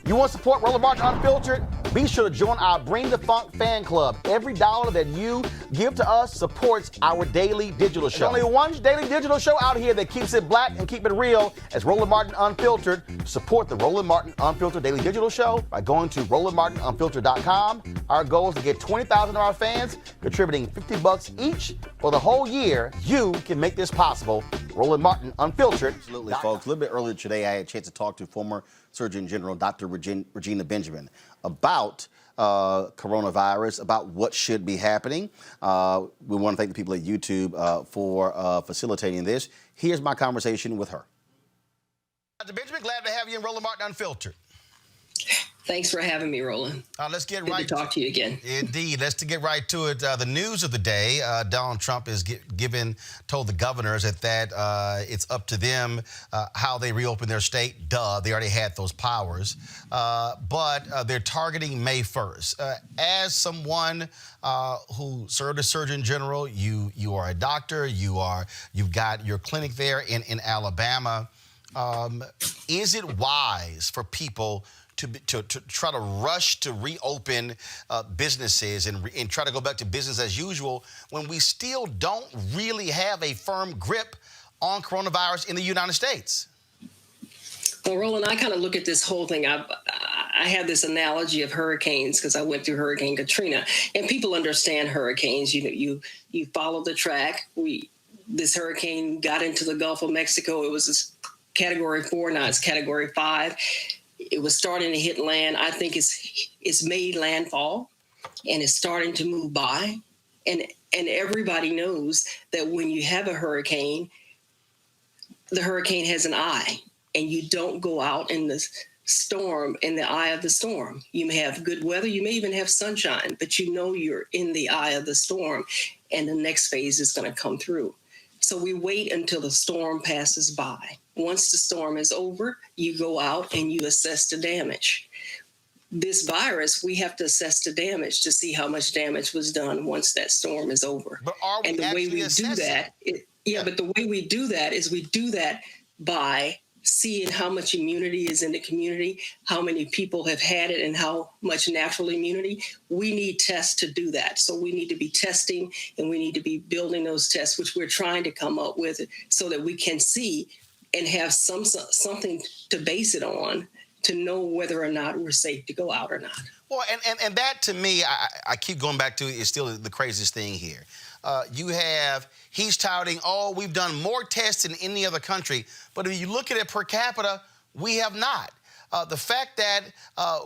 You want to support Roland Martin Unfiltered? Be sure to join our Bring the Funk fan club. Every dollar that you give to us supports our daily digital show. There's only one daily digital show out here that keeps it black and keep it real as Roland Martin Unfiltered. Support the Roland Martin Unfiltered daily digital show by going to RolandMartinUnfiltered.com. Our goal is to get 20,000 of our fans contributing $50 each for the whole year. You can make this possible. Roland Martin Unfiltered. Absolutely, folks. A little bit earlier today, I had a chance to talk to former Surgeon General Dr. Regina Benjamin about coronavirus, about what should be happening. We want to thank the people at YouTube for facilitating this. Here's my conversation with her. Dr. Benjamin, glad to have you in Roland Martin Unfiltered. Thanks for having me, Roland. Let's get Good right to talk to you again. Indeed. Let's get right to it. The news of the day, Donald Trump has told the governors that it's up to them how they reopen their state. Duh, they already had those powers. But they're targeting May 1st. As someone who served as Surgeon General, you are a doctor, you've got your clinic there in Alabama. Is it wise for people to try to rush to reopen businesses and try to go back to business as usual when we still don't really have a firm grip on coronavirus in the United States? Well, Roland, I kind of look at this whole thing. I have this analogy of hurricanes because I went through Hurricane Katrina, and people understand hurricanes. You follow the track. This hurricane got into the Gulf of Mexico. It was a Category 4, now it's Category 5. It was starting to hit land. I think it's made landfall, and it's starting to move by. And everybody knows that when you have a hurricane, the hurricane has an eye, and you don't go out in the storm, in the eye of the storm. You may have good weather, you may even have sunshine, but you know you're in the eye of the storm, and the next phase is going to come through. So we wait until the storm passes by. Once the storm is over, you go out and you assess the damage. This virus, we have to assess the damage to see how much damage was done once that storm is over. But are we the way we assessing? do that, but the way we do that is we do that by seeing how much immunity is in the community, how many people have had it, and how much natural immunity. We need tests to do that. So we need to be testing, and we need to be building those tests, which we're trying to come up with so that we can see and have something to base it on to know whether or not we're safe to go out or not. Well, and that to me, I keep going back to it, is still the craziest thing here. He's touting, we've done more tests than any other country. But if you look at it per capita, we have not. The fact that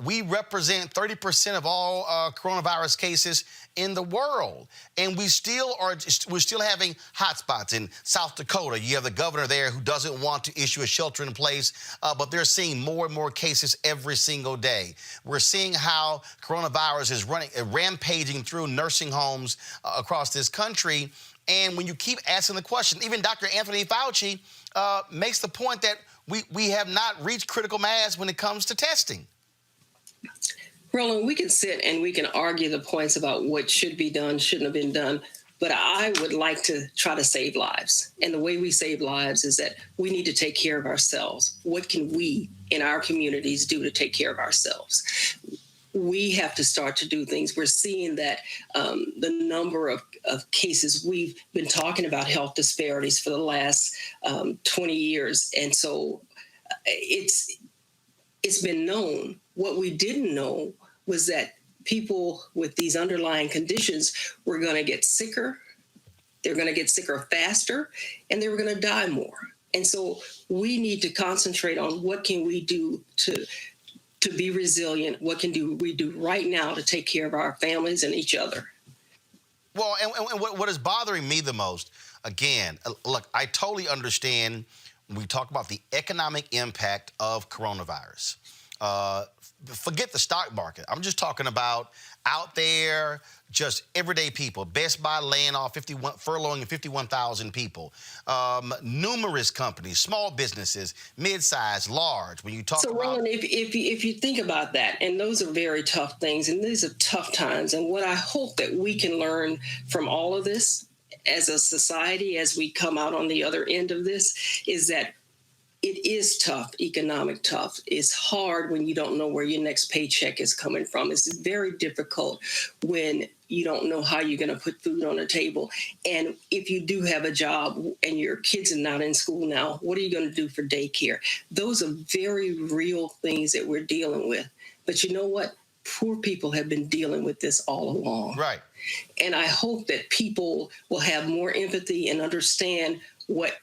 we represent 30% of all coronavirus cases in the world, and we're still having hotspots in South Dakota. You have the governor there who doesn't want to issue a shelter in place, but they're seeing more and more cases every single day. We're seeing how coronavirus is rampaging through nursing homes across this country. And when you keep asking the question, even Dr. Anthony Fauci makes the point that we have not reached critical mass when it comes to testing. Roland, we can sit and we can argue the points about what should be done, shouldn't have been done, but I would like to try to save lives. And the way we save lives is that we need to take care of ourselves. What can we in our communities do to take care of ourselves? We have to start to do things. We're seeing that the number of cases, we've been talking about health disparities for the last 20 years. And so it's been known. What we didn't know was that people with these underlying conditions were going to get sicker. They're going to get sicker faster, and they were going to die more. And so we need to concentrate on what can we do to be resilient. What can we do right now to take care of our families and each other? Well, and what is bothering me the most, again, look, I totally understand when we talk about the economic impact of coronavirus. Forget the stock market. I'm just talking about out there, just everyday people. Best Buy laying off furloughing 51,000 people. Numerous companies, small businesses, mid-size, large. When you talk about... Roland, if you think about that, and those are very tough things, and these are tough times, and what I hope that we can learn from all of this as a society, as we come out on the other end of this, is that it is tough, economic tough. It's hard when you don't know where your next paycheck is coming from. It's very difficult when you don't know how you're going to put food on the table. And if you do have a job and your kids are not in school now, what are you going to do for daycare? Those are very real things that we're dealing with. But you know what? Poor people have been dealing with this all along. Right. And I hope that people will have more empathy and understand what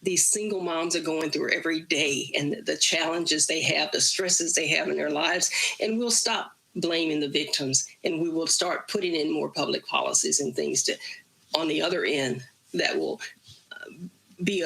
these single moms are going through every day and the challenges they have, the stresses they have in their lives. And we'll stop blaming the victims, and we will start putting in more public policies and things to, on the other end, that will be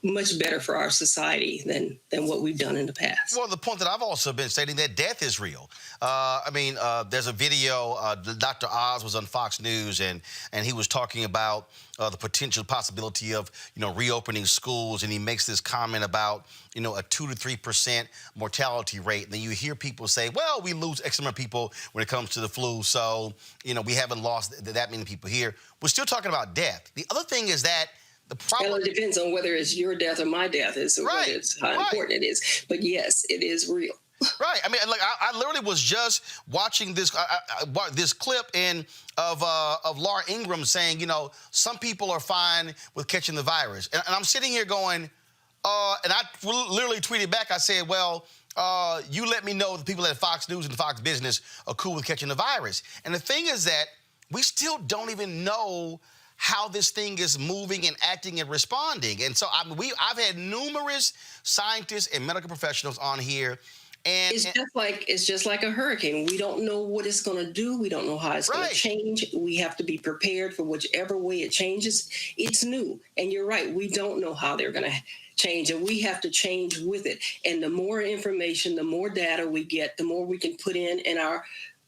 much better for our society than what we've done in the past. Well, the point that I've also been stating, that death is real. There's a video, Dr. Oz was on Fox News, and he was talking about the potential possibility of, reopening schools, and he makes this comment about, a 2 to 3% mortality rate. And then you hear people say, well, we lose X amount of people when it comes to the flu, so, we haven't lost that many people here. We're still talking about death. The other thing is that the problem... Well, it depends on whether it's your death or my death, how important it is. But yes, it is real. Right. I mean, like I literally was just watching this this clip of Laura Ingraham saying, some people are fine with catching the virus, and I'm sitting here going, and I literally tweeted back. I said, well, you let me know the people at Fox News and Fox Business are cool with catching the virus. And the thing is that we still don't even know how this thing is moving and acting and responding. And so I've had numerous scientists and medical professionals on here. And it's just like a hurricane. We don't know what it's going to do. We don't know how it's going to change. We have to be prepared for whichever way it changes. It's new. And you're right. We don't know how they're going to change, and we have to change with it. And the more information, the more data we get, the more we can put in, and our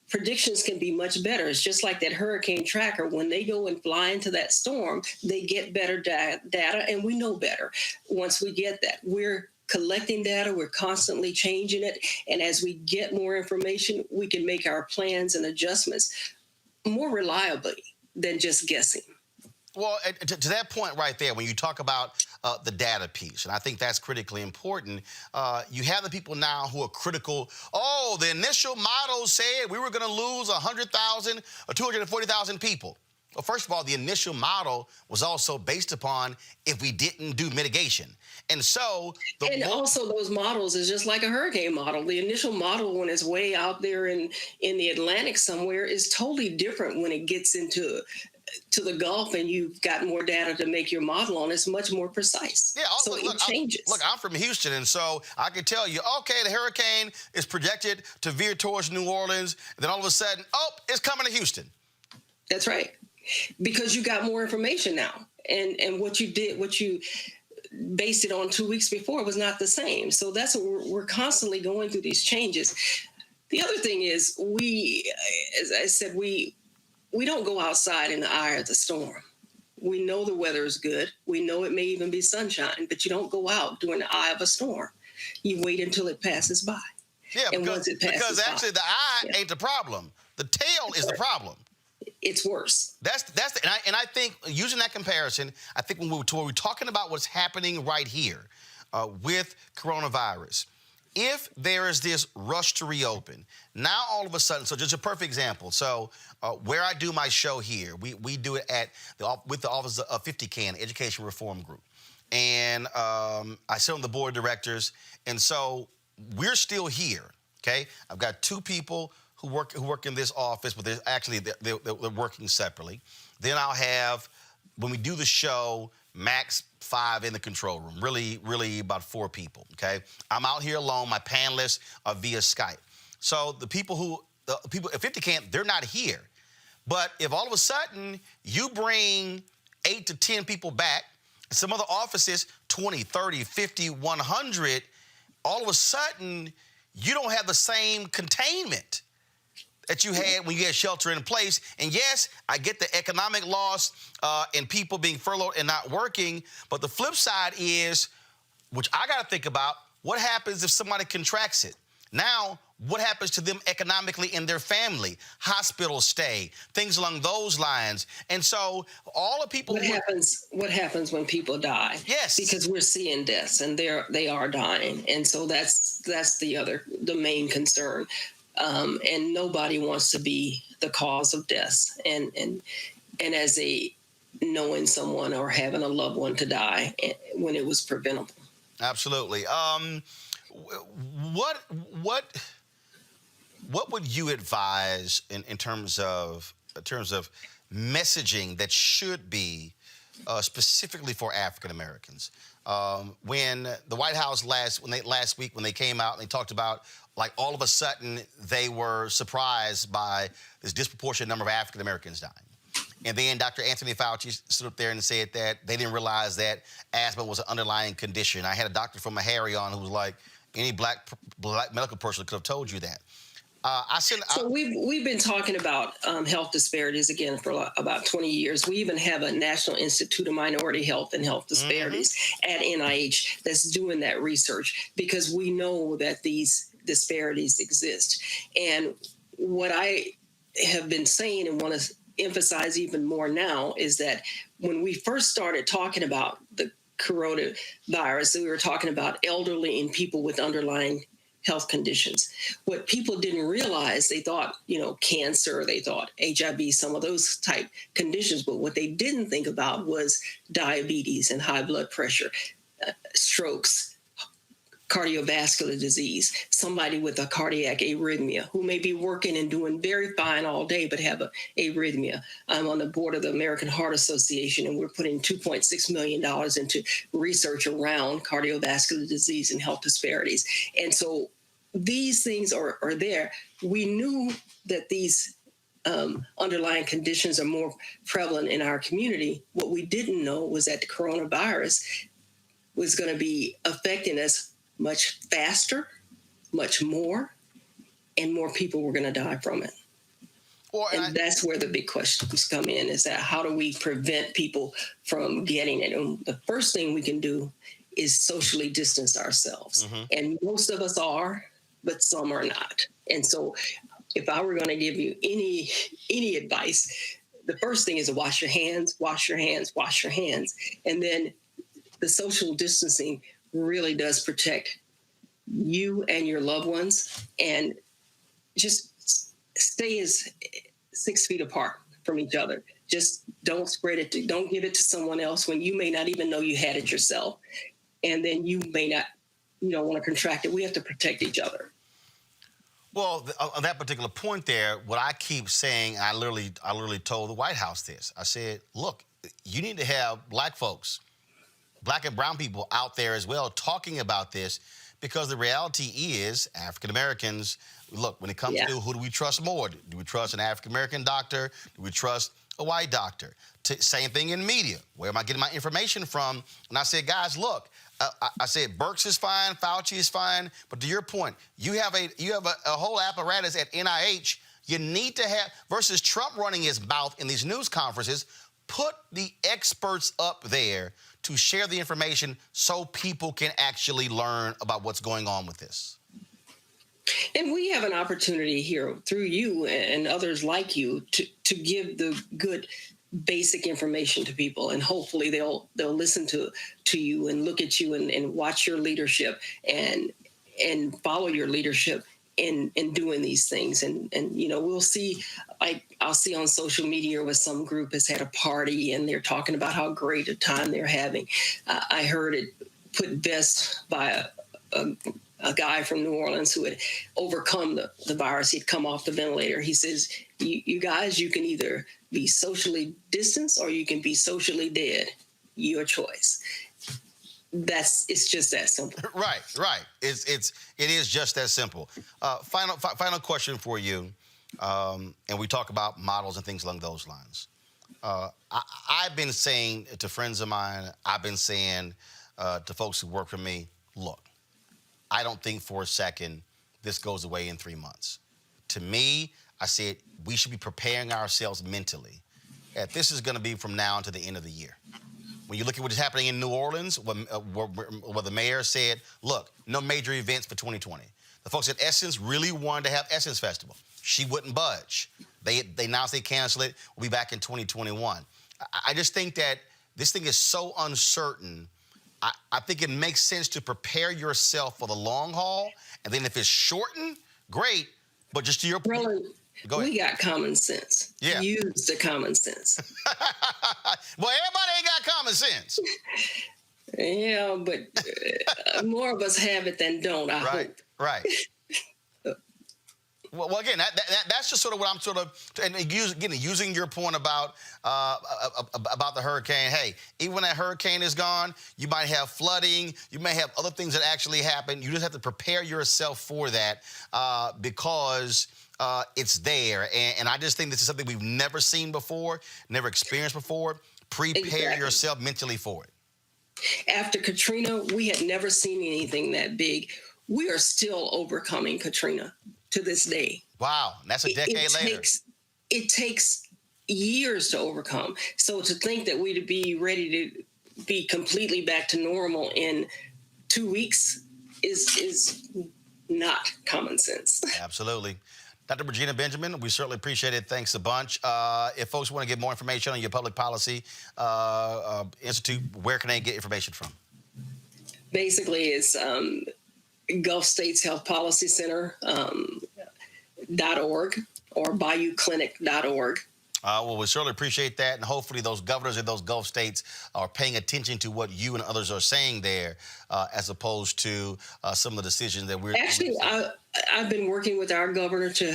predictions can be much better. It's just like that hurricane tracker. When they go and fly into that storm, they get better data, and we know better once we get that. We're collecting data, we're constantly changing it, and as we get more information, we can make our plans and adjustments more reliably than just guessing. Well, to that point right there, when you talk about the data piece, and I think that's critically important, you have the people now who are critical. Oh, the initial model said we were going to lose 100,000 or 240,000 people. Well, first of all, the initial model was also based upon if we didn't do mitigation. And so... also those models is just like a hurricane model. The initial model, when it's way out there in the Atlantic somewhere, is totally different when it gets into the Gulf and you've got more data to make your model on. It's much more precise. Yeah, so it changes. I'm from Houston, and so I can tell you, okay, the hurricane is projected to veer towards New Orleans, and then all of a sudden, it's coming to Houston. That's right. Because you got more information now. And what you based it on 2 weeks before was not the same. So that's what we're constantly going through these changes. The other thing is as I said, we don't go outside in the eye of the storm. We know the weather is good. We know it may even be sunshine, but you don't go out during the eye of a storm. You wait until it passes by. Yeah, because actually the eye ain't the problem. The tail is the problem. It's worse. And I think using that comparison, I think when we're talking about what's happening right here with coronavirus, if there is this rush to reopen, now all of a sudden, so just a perfect example. So where I do my show here, we do it with the Office of 50CAN, Education Reform Group. And I sit on the board of directors. And so we're still here, okay? I've got two people who work in this office, but they're working separately. Then I'll have, when we do the show, max 5 in the control room, really about 4 people, okay? I'm out here alone. My panelists are via Skype. So the people at 50CAN, they're not here. But if all of a sudden you bring 8 to 10 people back, some other offices, 20, 30, 50, 100, all of a sudden you don't have the same containment that you had when you had shelter in place. And yes, I get the economic loss and people being furloughed and not working, but the flip side is, which I got to think about, what happens if somebody contracts it? Now, What happens to them economically in their family, hospital stay, things along those lines. And so all the people what happens when people die? Yes. Because we're seeing deaths and they are dying. And so that's the main concern. And nobody wants to be the cause of deaths. And as a knowing someone or having a loved one to die when it was preventable. Absolutely. What would you advise in terms of messaging that should be specifically for African Americans? When the White House last week when they came out and they talked about, like, all of a sudden they were surprised by this disproportionate number of African Americans dying. And then Dr. Anthony Fauci stood up there and said that they didn't realize that asthma was an underlying condition. I had a doctor from Meharry on who was like, any black medical person could have told you that. We've been talking about health disparities again for about 20 years. We even have a National Institute of Minority Health and Health Disparities at NIH that's doing that research, because we know that these disparities exist. And what I have been saying and want to emphasize even more now is that when we first started talking about the coronavirus, we were talking about elderly and people with underlying health conditions. What people didn't realize, they thought, cancer, they thought HIV, some of those type conditions. But what they didn't think about was diabetes and high blood pressure, strokes, cardiovascular disease, somebody with a cardiac arrhythmia who may be working and doing very fine all day, but have an arrhythmia. I'm on the board of the American Heart Association, and we're putting $2.6 million into research around cardiovascular disease and health disparities. And so these things are there. We knew that these underlying conditions are more prevalent in our community. What we didn't know was that the coronavirus was going to be affecting us much faster, much more, and more people were going to die from it. That's where the big questions come in, is that how do we prevent people from getting it? And the first thing we can do is socially distance ourselves. And most of us are, but some are not. And so if I were going to give you any advice, the first thing is to wash your hands, wash your hands, wash your hands. And then the social distancing really does protect you and your loved ones, and just stay as 6 feet apart from each other. Just don't spread it. Don't give it to someone else when you may not even know you had it yourself. And then you may not, want to contract it. We have to protect each other. Well, on that particular point there, what I keep saying, I literally told the White House this. I said, look, you need to have black folks, black and brown people out there as well talking about this, because the reality is African Americans, look, when it comes to who do we trust more? Do we trust an African American doctor? Do we trust a white doctor? Same thing in media. Where am I getting my information from? And I said, guys, look, I said Birx is fine, Fauci is fine, but to your point, you have a whole apparatus at NIH. You need to have, versus Trump running his mouth in these news conferences, put the experts up there to share the information so people can actually learn about what's going on with this. And we have an opportunity here through you and others like you to give the good basic information to people, and hopefully they'll listen to you and look at you and watch your leadership and follow your leadership in doing these things. And we'll see, I'll see on social media where some group has had a party and they're talking about how great a time they're having. I heard it put best by a guy from New Orleans who had overcome the virus. He'd come off the ventilator. He says, you guys, you can either be socially distanced or you can be socially dead. Your choice. It's just that simple. Right. It is just that simple. Final question for you, and we talk about models and things along those lines. I've been saying to friends of mine, I've been saying to folks who work for me, look, I don't think for a second this goes away in 3 months. To me, I said we should be preparing ourselves mentally that this is going to be from now until the end of the year. When you look at what is happening in New Orleans, where the mayor said, look, no major events for 2020. The folks at Essence really wanted to have Essence Festival. She wouldn't budge. They announced they cancel it. We'll be back in 2021. I just think that this thing is so uncertain. I think it makes sense to prepare yourself for the long haul. And then if it's shortened, great. But just to your point. Roland, Go ahead. we got common sense. Yeah. Use the common sense. Well, everybody ain't got common sense. Yeah, but more of us have it than don't, I hope. Right. Well, again, that's just sort of what I'm sort of, and using your point about the hurricane. Hey, even when that hurricane is gone, you might have flooding, you may have other things that actually happen. You just have to prepare yourself for that because it's there. And I just think this is something we've never seen before, never experienced before. Prepare yourself mentally for it. After Katrina, we had never seen anything that big. We are still overcoming Katrina to this day. Wow, that's a decade later. It takes years to overcome. So to think that we'd be ready to be completely back to normal in 2 weeks is not common sense. Absolutely. Dr. Regina Benjamin, we certainly appreciate it. Thanks a bunch. If folks want to get more information on your public policy institute, where can they get information from? Basically, it's Gulf States Health Policy Center .org or bayouclinic.org. Well, we certainly appreciate that, and hopefully those governors in those Gulf states are paying attention to what you and others are saying there, as opposed to some of the decisions that we're... Actually, I've been working with our governor to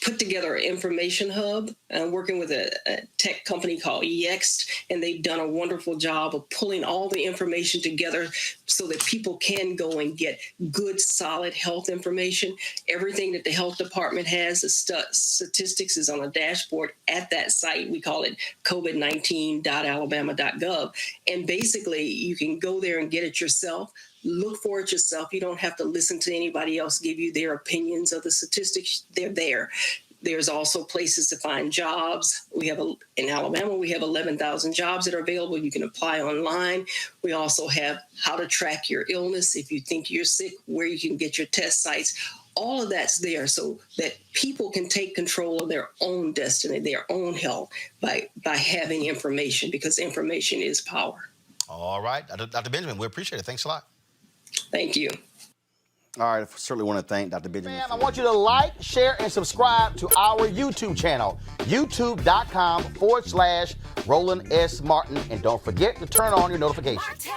put together an information hub. I'm working with a tech company called Yext, and they've done a wonderful job of pulling all the information together so that people can go and get good, solid health information. Everything that the health department has, the statistics, is on a dashboard at that site. We call it covid19.alabama.gov. And basically, you can go there and get it yourself. Look for it yourself. You don't have to listen to anybody else give you their opinions of the statistics. They're there. There's also places to find jobs. In Alabama, we have 11,000 jobs that are available. You can apply online. We also have how to track your illness. If you think you're sick, where you can get your test sites. All of that's there so that people can take control of their own destiny, their own health by having information, because information is power. All right. Dr. Benjamin, we appreciate it. Thanks a lot. Thank you. All right, I certainly want to thank Dr. Benjamin. I want you to like, share, and subscribe to our YouTube channel, youtube.com/Roland S. Martin. And don't forget to turn on your notifications.